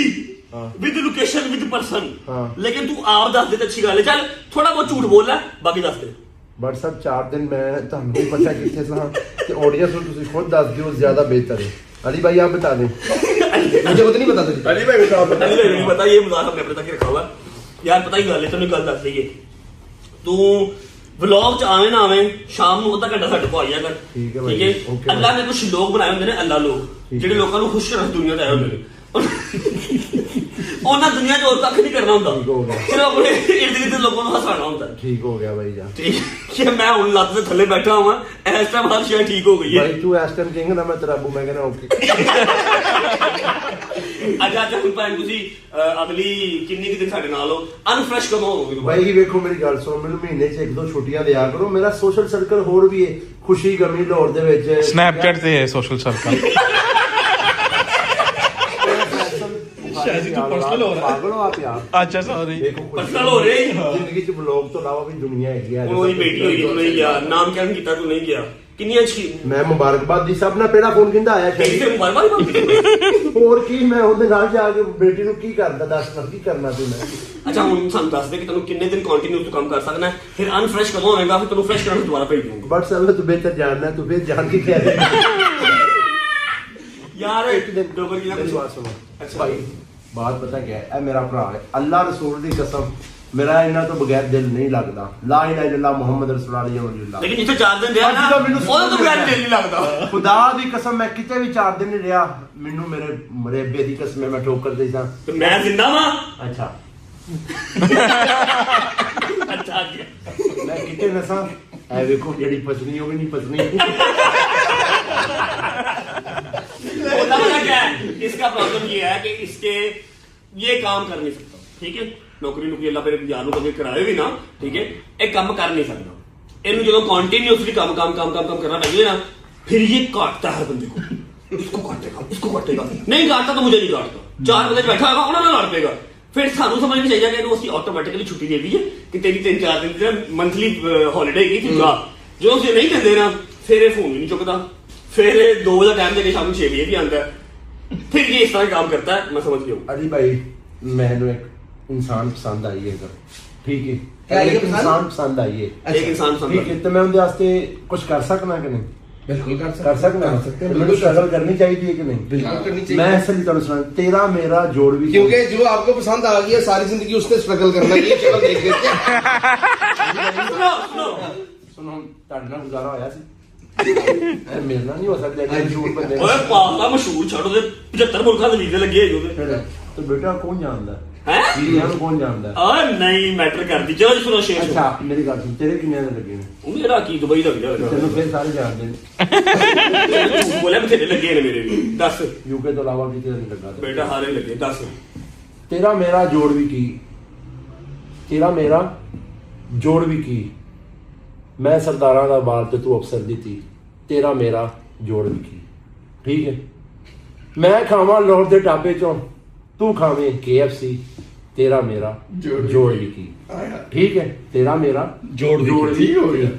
विद लोकेशन विद पर्सन, लेकिन तू आप दस दे तो अच्छी गल है। चल थोड़ा बहुत झूठ बोल रहा, बाकी दस दे। बट सब 4 दिन मैं ਤੁਹਾਨੂੰ ਪਤਾ ਕਿੱਥੇ ਸਾਂ ਤੇ ਆਡੀਅנס ਨੂੰ ਤੁਸੀਂ ਖੁਦ ਦੱਸ ਦਿਓ, ਜ਼ਿਆਦਾ ਬਿਹਤਰ है। अली भाई आप बता दें। मुझे वो तो नहीं पता था। अली भाई बताओ। अली भाई नहीं पता, ये मजाक हमने अपने तक ही रखा हुआ है यार। पता ही गल है, तेन गल दस दईए, तू व्लॉग च आवे ना आवे, शाम ਨੂੰ ਅੱਧਾ ਘੰਟਾ ਸਾਡੇ ਕੋਲ ਆਇਆ ਕਰ, ठीक है ठीक है। अल्लाह ने कुछ लोग बनाए ਹੁੰਦੇ ਨੇ, ਅੱਲਾ ਲੋਕ ਜਿਹੜੇ ਲੋਕਾਂ ਨੂੰ ਖੁਸ਼ ਰੱਖ ਦੁਨੀਆ ਤੇ ਆਏ ਹੁੰਦੇ ਨੇ। ਉਹਨਾਂ ਦੁਨੀਆ 'ਚ ਹੋਰ ਕੱਖ ਨਹੀਂ ਕਰਨਾ ਹੁੰਦਾ, ਸਿਰਫ ਆਪਣੇ ਇਰਦ ਗਿਰਦ ਲੋਕਾਂ ਨੂੰ ਹਸਾਉਣਾ ਹੁੰਦਾ। ठीक हो गया भाई जान। ਠੀਕ ਹੈ। ਮੈਂ ਹੁਣ ਲੱਤ ਦੇ ਥੱਲੇ ਬੈਠਾ ਹਾਂ, ਇਸ ਟਾਈਮ ਹਰ ਸ਼ੈ ਠੀਕ ਹੋ ਗਈ ਹੈ। भाई तू इस टाइम कहेंगे ना मैं तेरा अबू, मैं कहना ओके। ਅੱਜ ਹੁਣ ਭਾਵੇਂ ਤੁਸੀਂ ਅਗਲੀ ਕਿੰਨੀ ਕਿ ਦਿਨ ਸਾਡੇ ਨਾਲ ਹੋ, ਅਨਫਰੈਸ਼ ਕਦੋਂ ਹੋਵੋਗੇ ਦੁਬਾਰਾ? भाई ਵੇਖੋ ਮੇਰੀ ਗੱਲ ਸੁਣੋ, ਮੈਨੂੰ ਮਹੀਨੇ 'ਚ 1-2 ਛੁੱਟੀਆਂ ਦਿਆ ਕਰੋ। ਮੇਰਾ ਸੋਸ਼ਲ ਸਰਕਲ ਹੋਰ ਵੀ ਹੈ, ਖੁਸ਼ੀ ਗਮੀ ਲਾਹੌਰ ਦੇ ਵਿੱਚ। ਸਨੈਪਚੈਟ ਤੇ ਹੈ ਸੋਸ਼ਲ ਸਰਕਲ। शायद तू पर्सनल हो रहा है। पागल हो आप यार। अच्छा सॉरी। देखो पर्सनल हो रहे हैं। जिंदगी च ब्लॉग तो अलावा भी दुनिया हैगी है। कोई बेटी होई तू नहीं गया, नाम क्या ਕੀਤਾ तू नहीं गया, कितनी अच्छी मैं मुबारकबाद दी सब ना पहला फोन किंदा आया तेरी शायद ਤੇ ਮੁਬਾਰਕਬਾਦ। ਹੋਰ ਕੀ ਮੈਂ ਉਹਦੇ ਨਾਲ ਜਾ ਕੇ ਬੇਟੀ ਨੂੰ ਕੀ ਕਰਦਾ, ਦੱਸ ਨਾ ਕੀ ਕਰਨਾ ਤੂੰ। ਮੈਂ ਅੱਛਾ ਹੁਣ ਸਾਨੂੰ ਦੱਸ ਦੇ ਕਿ ਤੈਨੂੰ ਕਿੰਨੇ ਦਿਨ ਕੰਟੀਨਿਊ ਤੂੰ ਕੰਮ ਕਰ ਸਕਦਾ ਹੈ, ਫਿਰ ਅਨਫਰੈਸ਼ ਕਦੋਂ ਹੋਏਗਾ, ਫਿਰ ਤੈਨੂੰ ਫਰੈਸ਼ ਕਰਨ ਦੁਬਾਰਾ ਭੇਜ ਦੂੰਗਾ। बट सब तू बेहतर जानना, तू फिर जान के क्या है। यार एक दिन डोबर की ना मेरी कुछ बात सुनो। अच्छा भाई बात पता क्या है, ए मेरा भरा है, अल्लाह रसूल दी कसम मेरा इन्हां तो बगैर दिल नहीं लगता। ला इलाहा इल्लल्लाह मुहम्मद रसूलुल्लाह। लेकिन जिथे 4 दिन रहा ना ਉਹਦਾ ਤਾਂ ਬਗੈਰ ਦਿਲ ਨਹੀਂ ਲੱਗਦਾ। खुदा दी कसम मैं किते भी 4 दिन नहीं रहा, मैनू मेरे मरेबे दी कसम मैं ठोकर दे सा। ਤੇ ਮੈਂ ਜ਼ਿੰਦਾ ਵਾਂ। अच्छा ਅੱਛਾ ਆ ਗਿਆ। मैं किते नसा ऐ देखो जेडी पसनी हो भी नहीं पसनी। होता क्या है, इसका प्रॉब्लम ये है कि इसके ये काम कर नहीं सकता, ठीक है। नौकरी अल्लाह मेरे यार कभी कराए भी ना, ठीक है, एक काम कर नहीं सकता। इन्हें जो कॉन्टिन्यूसली काम करना लगे ना, फिर ये काटता है बंदे को, इसको काटेगा नहीं काटता तो मुझे नहीं काटता। 4 बजे बैठा होगा उन्होंने लड़ पेगा। फिर सानू समझ नहीं चाहिए कि उसकी ऑटोमेटिकली छुट्टी दे दी है कि तेरी 3-4 दिन की मंथली हॉलीडे गई थी जा, जो उसे नहीं देंगे ना, फिर फोन भी नहीं चुकता, फिर 2 बजे टाइम देके शाम 6 बजे भी आता है, फिर ये इस तरह काम करता है। मैं समझ गया अली भाई मैनू एक इंसान पसंद आई है, ठीक है, क्या ये एक इंसान पसंद आई है, एक इंसान समझ ठीक है, तो मैं उनके वास्ते कुछ कर सकना कि नहीं? बिल्कुल कर सकना, बिल्कुल स्ट्रगल करनी चाहिए कि नहीं? बिल्कुल करनी चाहिए। मैं इसलिए तो सुना तेरा मेरा जोड़ भी, क्योंकि जो आपको पसंद आ गई है सारी जिंदगी उसने स्ट्रगल करना है, ये शक्ल देख देख के। सुनो ਤੁਹਾਡੇ ਨਾਲ ਗੁਜ਼ਾਰਾ ਹੋਇਆ ਸੀ ਮੇਰੇ ਨਾਲ ਨਹੀਂ ਹੋ ਸਕਦਾ ਜੇ ਝੂਠ ਬੰਦੇ ਓਏ ਪਾਗਲਾ ਮਸ਼ਹੂਰ ਛੱਡ ਉਹਦੇ 75 ਮੁਲਕਾਂ ਦੇ ਵੀਜ਼ੇ ਲੱਗੇ ਹੋਏ ਉਹਦੇ। ਤੇ ਬੇਟਾ ਕੌਣ ਜਾਣਦਾ ਹੈ ਵੀਜ਼ਿਆਂ ਨੂੰ ਕੌਣ ਜਾਣਦਾ? ਓਏ ਨਹੀਂ ਮੈਟਰ ਕਰਦੀ, ਚਲੋ ਜੀ ਸੁਣੋ ਸ਼ੇਰ। ਅੱਛਾ ਮੇਰੀ ਗੱਲ ਸੁਣ, ਤੇਰੇ ਕਿੰਨੇ ਦੇ ਲੱਗੇ ਨੇ? ਉਹ ਮੇਰਾ ਕੀ ਦੁਬਈ ਦਾ ਵੀਜ਼ਾ ਲੱਗਾ, ਤੈਨੂੰ ਫਿਰ ਸਾਰੇ ਜਾਣਦੇ ਨੇ, ਝੂਠ ਬੋਲਿਆ ਬਥੇਰੇ ਲੱਗੇ ਨੇ ਮੇਰੇ ਵੀ। ਦੱਸ ਯੂਕੇ ਤੋਂ ਇਲਾਵਾ ਕਿਤੇ ਨਹੀਂ ਲੱਗਾ ਬੇਟਾ, ਹਾਰੇ ਲੱਗੇ। ਦੱਸ ਤੇਰਾ ਮੇਰਾ ਜੋੜ ਵੀ ਕੀ, ਤੇਰਾ ਮੇਰਾ ਜੋੜ ਵੀ ਕੀ, ਮੈਂ ਸਰਦਾਰਾਂ ਦਾ ਬਾਲ ਤੇ ਤੂੰ ਅਫਸਰ ਦੀ ਧੀ, ਤੇਰਾ ਮੇਰਾ ਜੋੜ ਵੀ ਕੀ, ਠੀਕ ਹੈ। ਮੈਂ ਖਾਵਾਂ ਲੋਰ ਦੇ ਢਾਬੇ ਚੋਂ, ਤੂੰ ਖਾਵੇਂ KFC, ਤੇਰਾ ਮੇਰਾ ਜੋੜ ਵੀ ਕੀ, ਠੀਕ ਹੈ। ਤੇਰਾ ਮੇਰਾ ਜੋੜ ਵੀ ਕੀ ਹੋ ਗਿਆ।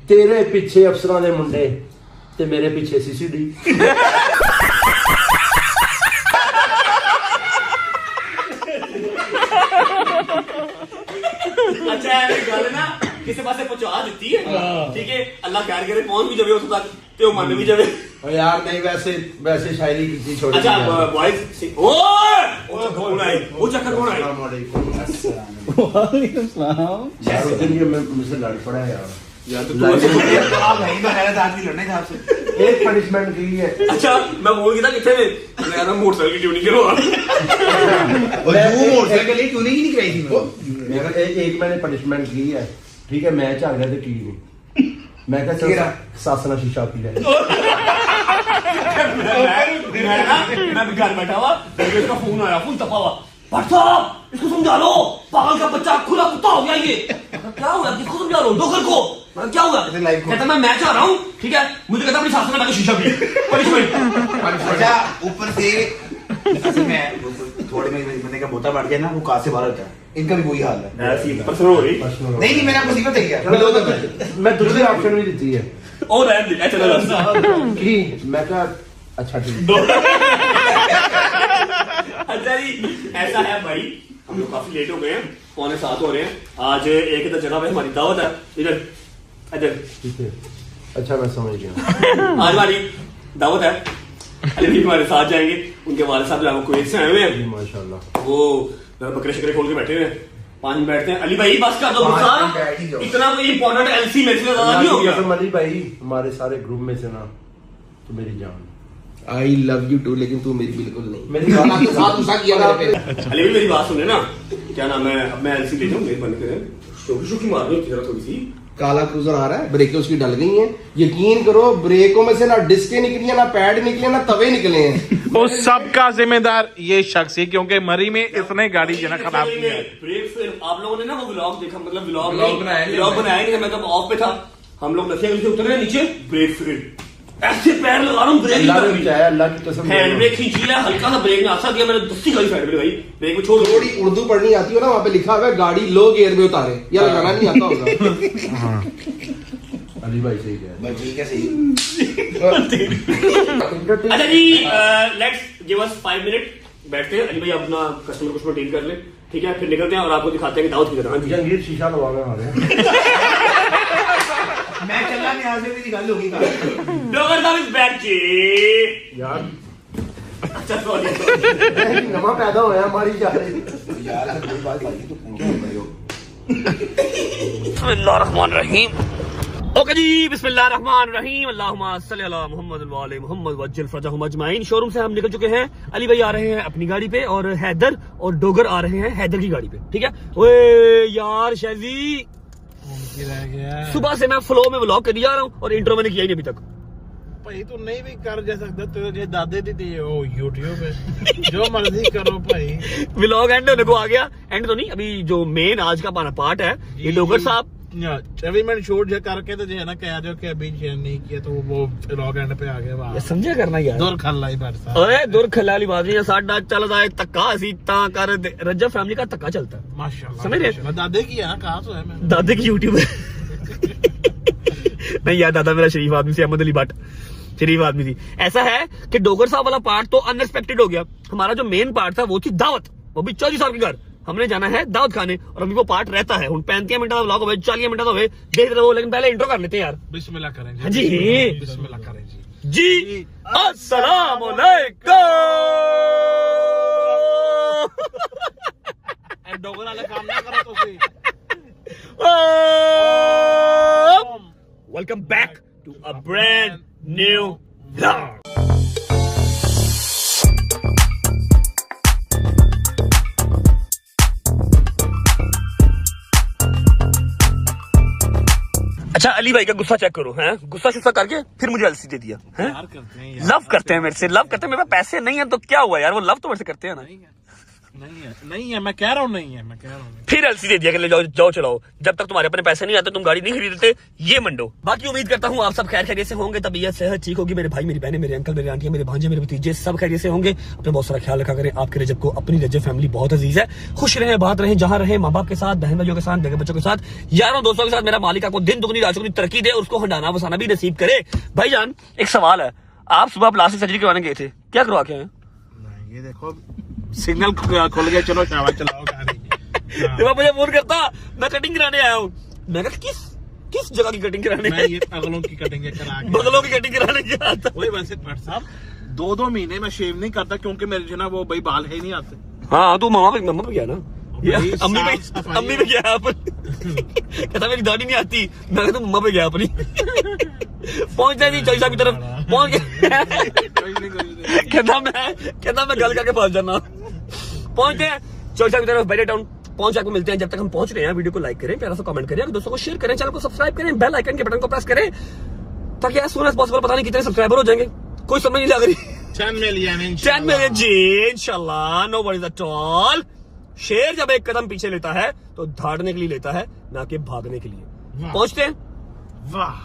ਤੇਰੇ ਪਿੱਛੇ ਅਫਸਰਾਂ ਦੇ ਮੁੰਡੇ ਤੇ ਮੇਰੇ ਪਿੱਛੇ CCD। अच्छा है गल ना किसी पासे पहुंचा दी है, ठीक है। अल्लाह खैर करे पहुंच भी जावे उस तक ते ओ मन भी जावे। और यार नहीं वैसे शायरी की छोड़ी। अच्छा बॉयज ओए वो कौन आई, वो चक्कर कौन आई? वालेकुम सलाम। यार उस दिन ये मैं मुझसे लड़ पड़ा है यार यार तो आप नहीं तो हैरत आदमी लड़ने का आपसे। एक पनिशमेंट की है। अच्छा मैं बोल गया किथे में मैं ना मोटरसाइकिल की ट्यूनिंग करवा और वो मोटरसाइकिल की ट्यूनिंग ही नहीं कराई थी मेरा एक मैंने पनिशमेंट की है, ठीक है। मैं चाह गया तो की नहीं, मैं क्या चल सासना शीशा पी ले। मैं भी घर बैठा हुआ, इसका फोन आया, फोन तपा हुआ, भट्ट साहब इसको समझा लो, पागल का बच्चा खुला कुत्ता हो गया ये। क्या हुआ, किसको समझा लो? डोकर को। क्या हुआ? कहता मैं चाह रहा हूँ, ठीक है। मुझे कहता अपनी सास ने मैं शीशा पी पनिशमेंट। अच्छा ऊपर से असल में थोड़े में बंदे का बोता बढ़ गया ना, वो कहाँ से बाहर होता है। इनका भी वही हाल है। ऐसी पर्सनल हो रही नहीं मैंने आपको सीखा तरीका। मैं दूसरी ऑप्शन भी देती है और रहने दे, ऐसा लगा कि मैं क्या अच्छा ठीक। अच्छा जी ऐसा है भाई, हम लोग काफी लेट हो गए हैं, 6:45 हो रहे हैं। आज एक इधर जगह पे हमारी दावत है, इधर इधर ठीक है। अच्छा मैं समझ गया। आज हमारी दावत है, अली भी हमारे साथ जाएंगे। उनके वाले साहब जो कुवैत से आए हुए हैं, माशाल्लाह वो बकरे शकरे खोल के बैठे हुए हैं। 5 मिनट बैठते हैं। अली भाई बस कर दो गुस्सा, इतना कोई इंपॉर्टेंट LC मेरे से ज्यादा नहीं हो गया। अली भाई हमारे सारे ग्रुप में से ना तो मेरी जान। आई लव यू टू, लेकिन तू मेरी बिल्कुल नहीं। मेरी बात आपके साथ गुस्सा किया मेरे पे। अली भी मेरी बात सुने ना, क्या नाम है, अब मैं LC ले जाऊं, मेरी बंद करें, शोकी मारनी होती है थोड़ी सी। काला क्रूजर आ रहा है, ब्रेकें उसकी डल गई हैं। यकीन करो ब्रेकों में से ना डिस्कें निकली हैं, ना पैड निकले, ना तवे निकले हैं। उस सब का जिम्मेदार ये शख्स है, क्योंकि मरी में इसने गाड़ी जो ना खराब की है। ब्रेक फिर आप लोगों ने ना वो व्लॉग देखा, मतलब व्लॉग बनाया नहीं, मैं तब ऑफ पे था। हम लोग नशे से उतर रहे नीचे, ब्रेक फिर ऐसे पैर लगा रहा हूँ, ब्रेक नहीं कर रही। अल्लाह की कसम हैंड ब्रेक खींची है, हल्का सा ब्रेक में आसा दिया मैंने, 10 गाड़ी साइड में लगाई, ब्रेक में छोड़ थोड़ी उर्दू पढ़नी आती हो ना, वहाँ पे लिखा हुआ है गाड़ी लो गियर में उतारे, या लगाना नहीं आता होगा। अली भाई सही कह रहे ठीक है सही। अच्छा जी लेट्स गिव अस 5 मिनट, बैठते हैं। अली भाई अपना कस्टमर डील कर ले, ठीक है, फिर निकलते हैं और आपको दिखाते हैं कि दावत की तरह। जंगीर शीशा लगा में आ रहे हैं। मैं चला नहीं, आज से मेरी गल होगी। डोगर साहब इज बैक जी यार ਨਵਾਂ ਪੈਦਾ ਹੋਇਆ ਮਾਰੀ ਜਾ ਰਹੀ यार ऐसा कोई बात भाई तो क्यों कर रहे हो? बिस्मिल्लाहिर्रहमानिर्रहीम। ओके जी, बिस्मिल्लाहिर्रहमानिर्रहीम। अल्लाहुम्मा सल्ली अला मुहम्मद व आले मुहम्मद वज्जिल फरजहुम अजमाइन। शोरूम से हम निकल चुके हैं। अली भाई आ रहे हैं अपनी गाड़ी पे और हैदर और डोगर आ रहे हैं हैदर की गाड़ी पे। ठीक है। ओए यार शाजी, सुबह से मैं फ्लो में व्लॉग कर जा रहा हूँ और इंट्रो मैंने किया ही नहीं अभी तक। भाई तू नहीं भी कर जा सकता, तेरे दादे दी थी ओ यूट्यूब पे जो मर्जी करो भाई। व्लॉग एंड होने को आ गया। एंड तो नहीं, अभी जो मेन आज का हमारा पार्ट है ये डोगर साहब। अभी मैंने शूट जो करके तो जो है ना कह दो कि अभी शेयर नहीं किया तो वो व्लॉग एंड पे आ गया वाह समझा करना यार। दूर खल्ला ही बरसा ओए दूर खल्ला वाली बात नहीं है। साडा चलदा है धक्का, असी ता कर रजब फैमिली का धक्का चलता है। माशाल्लाह समझ रहे? माशाल्लाह। दादे की है कहा तो है मैं दादे की यूट्यूब है। नहीं यार, दादा मेरा शरीफ आदमी से, अहमद अली भट्ट शरीफ आदमी थी। ऐसा है कि डोगर साहब वाला पार्ट तो अनएक्सपेक्टेड हो गया। हमारा जो मेन पार्ट था वो थी दावत, वो भी 40 साल के घर हमने जाना है दावत खाने और अभी वो पार्ट रहता है। 35 मिनट का व्लॉग हो 40 मिनट का हो देख रहे हो, लेकिन पहले इंट्रो कर लेते हैं यार। बिस्मिल्लाह करेंगे हाँ जी बिस्मिल्लाह करें जी जी। अस्सलाम वालेकुम। डोगर वाले काम ना करो तो सही। Welcome back to a brand new vlog. अच्छा अली भाई का गुस्सा चेक करो, हैं? गुस्सा शुस्सा करके फिर मुझे एलसी दे दिया हैं? प्यार करते हैं यार, लव करते हैं मेरे से, लव करते हैं। मेरे पास पैसे नहीं है तो क्या हुआ यार, वो लव तो मेरे से करते हैं ना। नहीं है मैं कह रहा हूँ नहीं है मैं कह रहा हूँ फिर एलसी दे दिया कि ले जाओ जाओ चलाओ। जब तक तुम्हारे अपने पैसे नहीं आते तुम गाड़ी नहीं खरीदते, ये मंडो। बाकी उम्मीद करता हूँ आप सब खैर खैरियत से होंगे, तबीयत सेहत ठीक होगी। मेरे भाई मेरी बहनें मेरे अंकल मेरे आंटियां मेरे भांजे मेरे भतीजे सब खैरियत से होंगे। अपना बहुत सारा ख्याल रखा करें। आपके रजब को अपनी रजब फैमिली बहुत अजीज है। खुश रहें, बात रहें, जहां रहें, माँ बाप के साथ, बहन भाइयों के साथ, बेटे बच्चों के साथ, यारों दोस्तों के साथ। मेरा मालिक आपको दिन दुगनी रात चौगुनी तरक्की दे और उसको हंडाना बसाना भी नसीब करे। भाईजान एक सवाल है, आप सुबह प्लास्टिक सर्जरी करवाने गए थे, क्या करवा के आए? ये देखो सिग्नल खुल गया, चलो शाबाश चलाओ गाड़ी। देखो मुझे फोन करता, मैं कटिंग कराने आया हूँ। मैं कहा किस जगह की कटिंग कराने? मैं ये अगलों की कटिंग करा के बगलों की कटिंग कराने गया था। वही वैसे भट्ट साहब 2-2 महीने में शेव नहीं करता क्योंकि मेरे जो ना वो भाई बाल है ही नहीं आते। हाँ तो मम्मा पे गया ना, ये भाई, अम्मी पे गया अपन। कहता मेरी दाढ़ी नहीं आती। मैं कहता मम्मा पे गया अपनी। पहुंच जाए जी चौसा की तरफ पहुंच गया। कहता मैं गल करके पहुंच जाना। पहुंचते हैं चौसा की तरफ बैरे टाउन पहुंच जाकर मिलते हैं। जब तक हम पहुंच रहे हैं वीडियो को लाइक करें, प्यारा सा कमेंट करें, दोस्तों को शेयर करें, चैनल को सब्सक्राइब करें, बेल आइकन के बटन को प्रेस करें ताकि एज सून एज पॉसिबल पता नहीं कितने सब्सक्राइबर हो जाएंगे, कोई समझ नहीं लग रही। 10 मिलियन 10 मिलियन जी इंशाल्लाह, नो वरीज एट ऑल। शेर जब एक कदम पीछे लेता है तो धाड़ने के लिए लेता है, ना कि भागने के लिए। पहुंचते हैं। वाह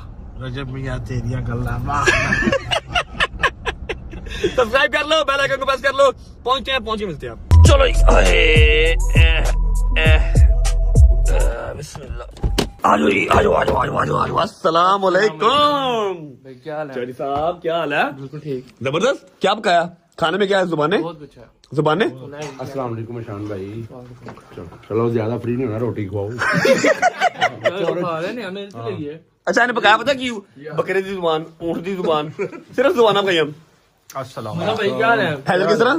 रजब मियां तेरिया गल्ला वाह। सब्सक्राइब कर लो, बेल आइकन को प्रेस कर लो। पहुंचते हैं, पहुंचे मिलते हैं आप। चलो बिस्मिल्लाह। आजो जी, आजो। अस्सलाम वालेकुम। क्या हाल है? चौधरी साहब क्या हाल है? बिल्कुल ठीक, जबरदस्त। क्या पकाया खाने में? क्या है जुबाने? बहुत कुछ है। जुबाने अस्सलाम वालेकुम ईशान भाई। चलो ज्यादा फ्री नहीं होना, रोटी खवाओ। अच्छा इन्हें पकाया पता क्यों? बकरे की जुबान, ऊंट की जुबान, सिर्फ जुबान पकाई हम। अस्सलाम भाई क्या हाल है? हैदर किस तरह?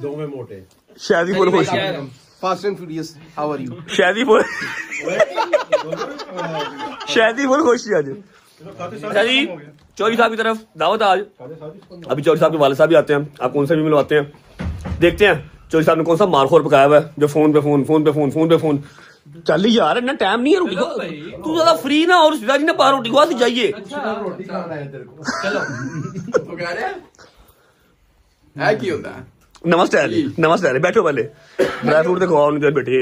दो में मोटे। शादी बोल खुश। Fast and furious, how are you? शादी बोल खुश आज। अच्छा जी चौधरी साहब की तरफ दावत आज। अभी चौधरी साहब के वाले साहब भी आते हैं, आप कौन से भी मिलवाते हैं, देखते हैं चौधरी साहब ने कौन सा मारखोर पकाया हुआ है जो फोन पे फोन। चल यार इतना टाइम नहीं है रोटी को, तू ज्यादा फ्री ना और सीधा ना पा रोटी को जाइए। चलो तो कह रहे है की होता है? नमस्ते अली, नमस्ते अली, बैठो पहले ड्राई फ्रूट देखो उनके बेटे।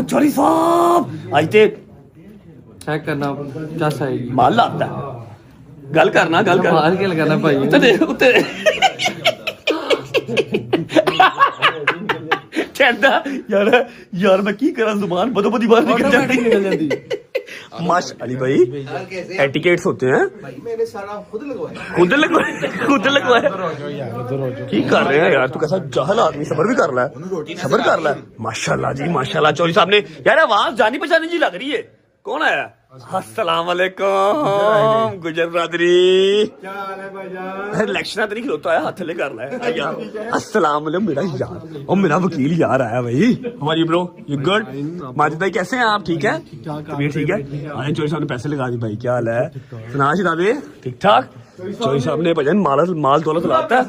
चौधरी साहब आज ते चेक करना चस आएगी। माल लाता है, गल करना मार के लगाना भाई। उत्ते कहता यार मैं की करा, जुबान बदो बदी बाहर निकल जाती। माश अली भाई एटिकेट्स होते हैं, भाई मैंने सारा खुद लगवाया। खुद लगवाया। की कर रहे हैं यार, तू कैसा जहल आदमी, सबर भी कर रहा है। माशाल्लाह जी माशाल्लाह। चौधरी साहब ने यार आवाज जानी पहचानी जी लग रही है। कौन आया? अस्सलाम वालेकुम गुजर बरादरी। क्या हाल है भाईजान? इलेक्शन तो नहीं खिलौता है, हाथ थले कर रहा है यार। अस्सलाम वालेकुम मेरा यार और मेरा वकील यार आया भाई। हमारी ब्रो यू गुड? माजिद भाई कैसे हैं आप? ठीक है, तबीयत ठीक है? अरे चोरी साहब ने पैसे लगा दी भाई, क्या हाल है? सुना शिदाबे ठीक ठाक? चोरी साहब ने भजन माल दौलत लाता है,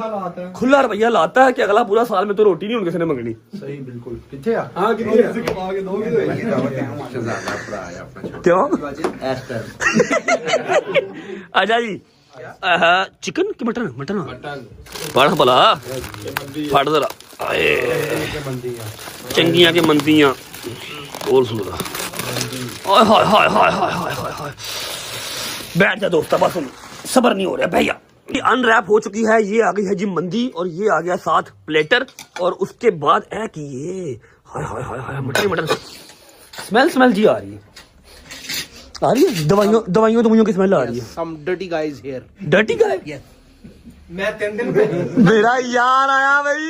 खुला रुपया लाता है कि अगला पूरा साल में तो रोटी नहीं उनके से मंगनी। सही बिल्कुल। किथे आ? क्यों? आजा जी। चिकन की मटन? मटन बड़ा भला फट जरा चंगियां के मंदियां बोल सुन रहा। हाय हाय हाय हाय हाय हाय हाय बैठ जा दोस्ता, बस सबर नहीं हो रहा भैया। अनरैप हो चुकी है, ये आ गई है जी मंदी और ये आ गया साथ प्लेटर और उसके बाद है कि ये हाय हाय हाय हाय मटन स्मेल जी आ रही है दवाइयों की स्मेल आ रही है। Some dirty guys here. Dirty guy मैं 3 दिन पे मेरा यार आया भाई।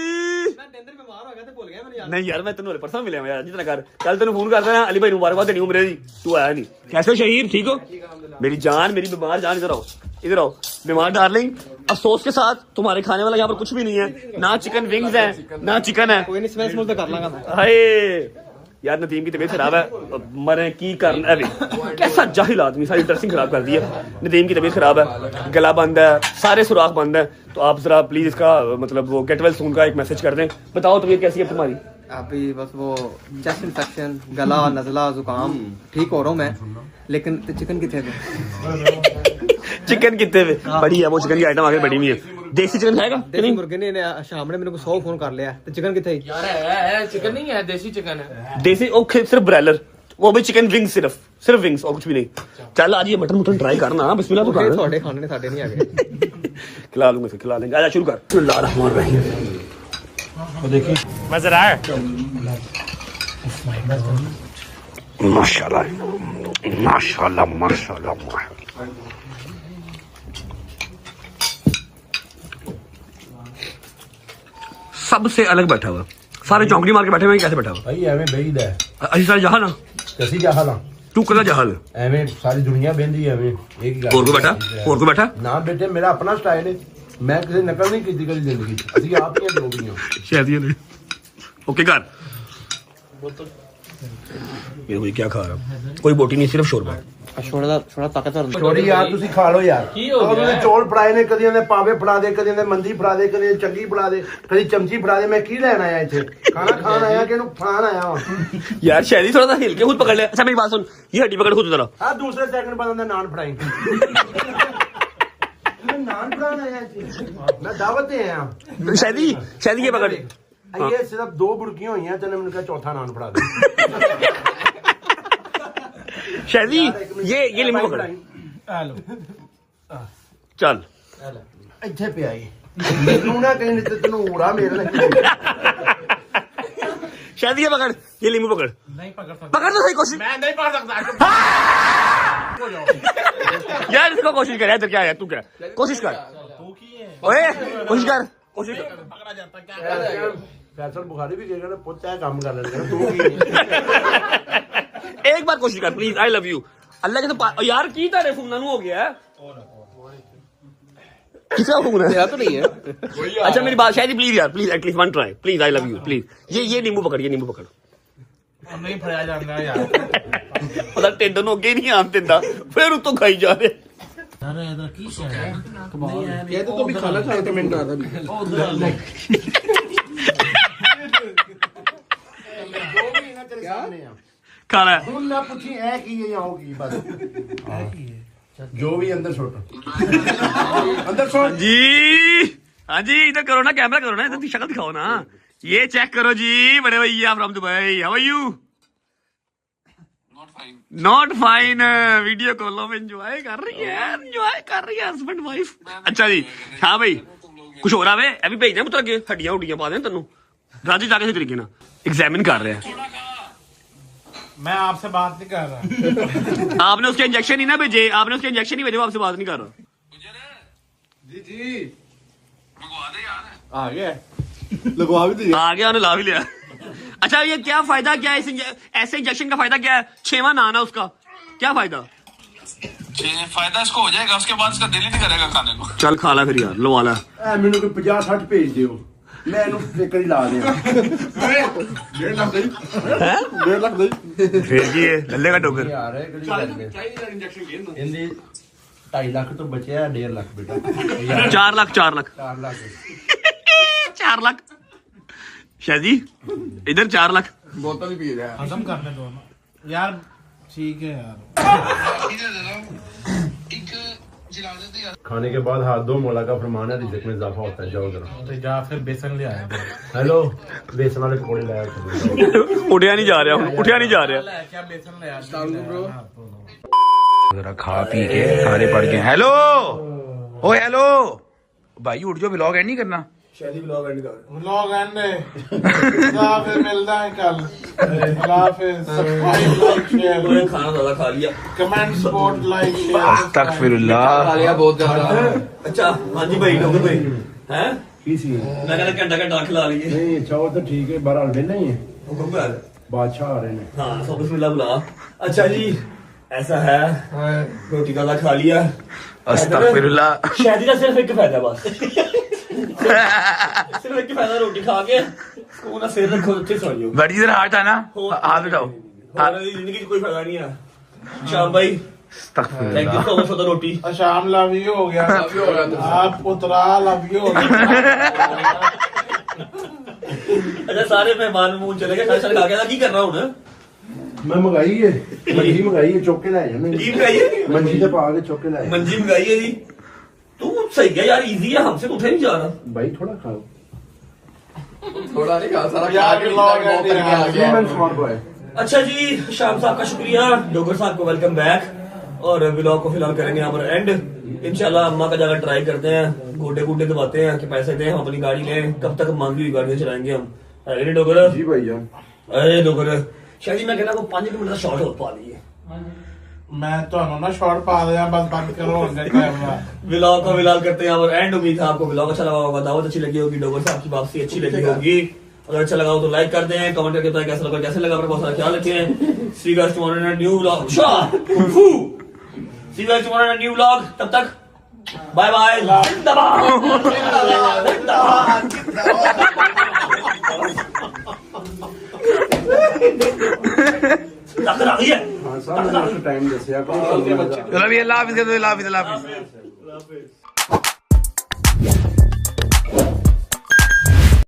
मैं 3 दिन बीमार हो गया थे, भूल गया मैंने यार। नहीं यार मैं तेन परसों मिले यार, जितना कर कल तेन फोन करता ना अली भाई मुबारकबाद देनी उम्र दी, तू आया नहीं। कैसे हो शहीर? ठीक हो? मेरी जान, मेरी बीमार जान, इधर आओ इधर आओ। बीमार डार्लिंग अफसोस के साथ तुम्हारे खाने वाला यहाँ पर कुछ भी नहीं है, ना चिकन विंग्स है ना चिकन है। कोई नहीं, स्मेल तो कर लांगा मैं। हाय यार नदीम की तबीयत खराब है, मरे की करना है अभी। कैसा जाहिल आदमी, सारी ड्रेसिंग खराब कर दी है। नदीम की तबीयत खराब है, गला बंद है, सारे सुराख बंद है, तो आप जरा प्लीज इसका मतलब वो गेट वेल सून का एक मैसेज कर दें। बताओ तबीयत कैसी है तुम्हारी? अभी बस वो चेस्ट इन्फेक्शन, गला, नजला, जुकाम ठीक हो रहा हूँ मैं, लेकिन चिकन कितने चिकन कितने में बड़ी है वो? चिकन की आइटम आगे बड़ी हुई है। देसी चिकन खाएगा? देसी मुर्गे ने शाम ने मेरे को 100 फोन कर लिया, तो चिकन कितने? यार है चिकन नहीं है, देसी चिकन है। देसी ओके, सिर्फ ब्रॉयलर, वो भी चिकन विंग्स, सिर्फ विंग्स और कुछ भी नहीं। चल आज ये मटन ट्राई करना, बिस्मिल्लाह तो कर। थोड़े खाने ने साडे नहीं आ गए। खिला लूंगा, खिला लेंगे। आजा शुरू कर। बिस्मिल्लाह रहमान रहीम। वो देखिए मजा आया। माशाल्लाह माशाल्लाह माशाल्लाह। सबसे अलग बैठा हुआ, सारे चौंकड़ी मार के बैठे हुए, कैसे बैठा हुआ भाई एवें बेईद है अजी सारे जहां ना कसी जहां ना तू कदा जहाल एवें सारी दुनिया बेंदी एवें एक ही और को बैठा ना बेटे मेरा अपना स्टाइल है, मैं किसी नकल नहीं की कभी जिंदगी असि आप ही जो भी हो शायद ये ओके कर। ये कोई क्या खा रहा, कोई बोटी नहीं, सिर्फ शोरबा। थोड़ा ताकतवर छोड़ी यार ਤੁਸੀਂ ਖਾ ਲਓ ਯਾਰ ਉਹਨੇ ਚੌਲ ਫੜਾਏ ਨੇ, ਕਦੀ ਉਹਨੇ ਪਾਵੇ ਫੜਾ ਦੇ, ਕਦੀ ਉਹਨੇ ਮੰਦੀ ਫੜਾ ਦੇ, ਕਦੀ ਚੰਗੀ ਫੜਾ ਦੇ, ਕਦੀ ਚਮਚੀ ਫੜਾ ਦੇ। ਮੈਂ ਕੀ ਲੈਣ ਆਇਆ ਇੱਥੇ? ਖਾਣਾ ਖਾਣ ਆਇਆ ਕਿ ਇਹਨੂੰ ਖਾਣ ਆਇਆ ਵਾਂ? यार शायद थोड़ा सा हिल के खुद पकड़ ले। अच्छा मेरी बात सुन, ये हड्डी पकड़ खुद जरा। ਆ ਦੂਸਰੇ ਸੈਕਿੰਡ ਬਾਅਦ ਉਹਨੇ ਨਾਨ ਫੜਾਈ। ਮੈਂ ਨਾਨ ਫੜਾਣ ਆਇਆ ਇੱਥੇ, ਮੈਂ ਦਾਵਤ ਤੇ ਆਇਆ। शायद ये पकड़। ਇਹ ਸਿਰਫ 2 ਬੁਰਕੀਆਂ ਹੋਈਆਂ ਤੇ ਮੈਨੂੰ ਕਿਹਾ ਚੌਥਾ ਨਾਨ ਫੜਾ ਦੇ। शायद ये लिंबू पकड़। चल ਇੱਥੇ ਪਿਆ ਈ ਮੈਨੂੰ ਨਾ ਕਹੀਂ ਨਹੀਂ ਤੇ ਤੈਨੂੰ ਉੜਾ ਮੇਰੇ ਨਾਲ। शायद ये पकड़, ये नींबू पकड़। नहीं पकड़ सकता, पकड़ तो सही कोशिश। मैं नहीं पकड़ सकता। यार इसको कोशिश कर यार, क्या है तू क्या कोशिश कर, ओए कोशिश कर पकड़ा जाता क्या? फैसल बुखारी भी कहेगा ना पुੱਤ ਇਹ ਕੰਮ ਕਰ ਲੈਣਾ ਤੂੰ ਕੀ एक बार कोशिश कर प्लीज, आई लव यू। अल्लाह के तो यार की तारीफ सुनना हो गया है। किसका फोन है? तो नहीं है। अच्छा मेरी बात शायद प्लीज यार, please at least one try please, I love you please. ये नींबू पकड़, ये नींबू पकड़। नहीं फड़ाया जाता यार। पता टेंड नो अगे नहीं आन दिंदा, फिर उतो खाई जा रहे। ये तो भी खाना खा के मिनट आता भी खाना है ਹੁਣ ਨਾ ਪੁੱਛੀ ਐ ਕੀ ਹੈ ਜਾਂ ਉਹ ਕੀ ਬਸ जो भी अंदर छोड़ अंदर छोड़ जी। हाँ जी इधर करो ना, कैमरा करो ना, इधर शक्ल दिखाओ ना। ये चेक करो जी बड़े भैया from Dubai, how are you? Not fine. Video call में एंजॉय कर रही है हस्बैंड वाइफ। अच्छा जी हाँ भाई कुछ हो रहा है अभी भेजना पुत्र अगे हड्डियां उड्डियां पा दें तेनों राजी जाके सही तरीके ना एग्जामिन कर रहे हैं। मैं आपसे बात नहीं कर रहा। आपने उसके इंजेक्शन ही ना भेजे, आपने उसके इंजेक्शन ही भेजे, वो आपसे बात नहीं कर रहा। जी आ गया, लगवा भी दिया। आ गया उन्हें ला भी लिया। अच्छा ये क्या फायदा क्या है ऐसे इंजेक्शन का फायदा क्या है? 6वां नान है उसका, क्या फायदा? फायदा इसको हो जाएगा, उसके बाद इसका दिल ही नहीं करेगा खाने को। चल खा ला फिर यार, लवा ला। ਮੈਨੂੰ ਕੋਈ 50-60 ਭੇਜ ਦਿਓ, ਮੈਂ ਇਹਨੂੰ ਇੱਕ ਵਾਰੀ ਲਾ ਦਿਆਂ। 1.5 ਲੱਖ ਦੇ 1.5 ਲੱਖ ਦੇ फिर जी ये लल्ले का डोगर। ਯਾਰ ਇਹ ਕਿਹੜੀ ਗੱਲ ਹੈ? ਇਹਦੀ 2.5 ਲੱਖ ਤੋਂ ਬਚਿਆ 1.5 ਲੱਖ ਬੇਟਾ। 4 लाख 4 लाख 4 ਲੱਖ 4 लाख शाह जी इधर 4 लाख। बोतल ही पी रहा है। खत्म करने दो ना यार, ठीक है यार। खाने के बाद हाथ दो, मौला का फरमान है, रिज़्क़ में इजाफा होता है। जाओ जरा। तो जा फिर बेसन ले आया। हेलो, बेसन वाले पकौड़े लाया करो। उठिया नहीं जा रहा हूँ, उठिया नहीं जा रहा। क्या बेसन ले आया जरा खा पी के खाने पड़ गए। हेलो ओ हेलो भाई, उठ जो, ब्लॉग एंड नहीं करना। व्लॉग एंड फिर मिलता है कल। सब्सक्राइब लाइक शेयर खाना ज्यादा खा लिया। Comment support like share. अस्तगफिरुल्लाह। बहुत ज्यादा। अच्छा हाँ जी भाई, डोगर भाई हैं की सी मैं कहना घंटा खिला लिए। नहीं अच्छा वो तो ठीक है, बहरहाल वेला ही है, हुक्म कर। बादशाह आ रहे हैं। हाँ सो बिस्मिल्लाह बुला। अच्छा जी ऐसा है, रोटी ज्यादा खा लिया। अस्तगफिरुल्लाह। शादी का सिर्फ एक फायदा बस, सिर्फ एक फायदा, रोटी खा के सुकून से रखो, अच्छे सो जाओ। बड़ी इधर हाथ आना, हाथ उठाओ। जिंदगी में कोई फायदा नहीं है। शाम भाई thank you so much for the roti. Shaam love you हो गया। आप पुत्रा लव यू हो गया। अच्छा सारे मेहमान मुंह चले गए, सारे खा के की करना हूं? मैं मंगाई है, मंजी मंगाई है, चौके लाए जाने। मंजी मंगाई है? मंजी से पा के चौके लाए। मंजी मंगाई है जी। तू सही है यार, इजी है, हमसे उठे नहीं जा रहा। भाई थोड़ा खाओ। थोड़ा नहीं खा, सारा यार, खा के vlog बहुत ending करके आ आ गया। मैं सामान को है। अच्छा जी शाम साहब का शुक्रिया, डोगर साहब को वेलकम बैक। और ब्लॉग को फिलहाल करेंगे यहाँ पर एंड। इंशाल्लाह अम्मा का जगह ट्राई करते हैं, गोडे गुड्डे दबाते हैं कि पैसे दें, हम अपनी गाड़ी लें। कब तक मांगी हुई गाड़ियां चलाएंगे हम? अरे डोगर जी भैया। अरे डोगर शायद जी मैं कहना को 5 मिनट का शॉर्ट हो पा लीजिए। मैं तो ना शॉर्ट पा दिया, बस बंद करो कैमरा। व्लॉग को फिलहाल करते हैं यहाँ पर एंड। उम्मीद है आपको व्लॉग अच्छा लगा होगा, दावत अच्छी लगी होगी, डोगर साहब की वापसी अच्छी लगी होगी। अगर अच्छा लगा हो तो लाइक कर दें, कमेंट करके बताएं कैसा लगा, कैसे लगा। अपना बहुत सारा ख्याल रखें। See you guys tomorrow in a new vlog. See you guys tomorrow in a new vlog. तब तक बाय बाय। हाँ साहब मैंने टाइम दसिया करो। चलो भी अल्लाह हाफिज़ कर दो। अल्लाह हाफिज़।